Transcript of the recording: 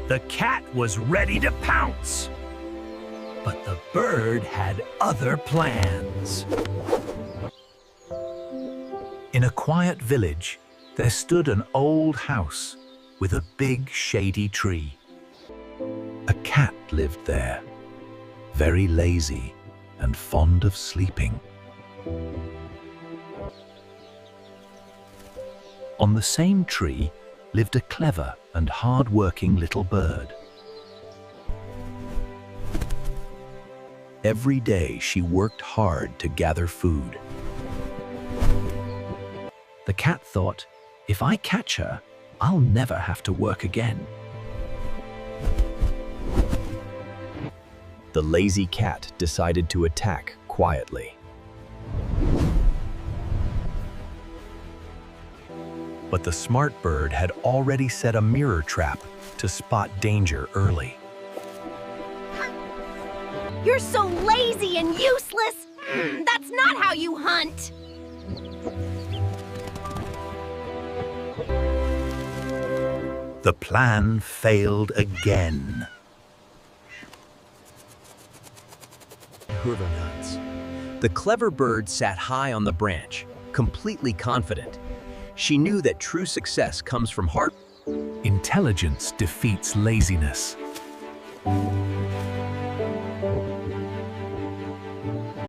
The cat was ready to pounce. But the bird had other plans. In a quiet village, there stood an old house with a big shady tree. A cat lived there, very lazy and fond of sleeping. On the same tree lived a clever and hard-working little bird. Every day she worked hard to gather food. The cat thought, if I catch her, I'll never have to work again. The lazy cat decided to attack quietly. But the smart bird had already set a mirror trap to spot danger early. You're so lazy and useless! That's not how you hunt! The plan failed again. The clever bird sat high on the branch, completely confident. She knew that true success comes from hard. Intelligence defeats laziness.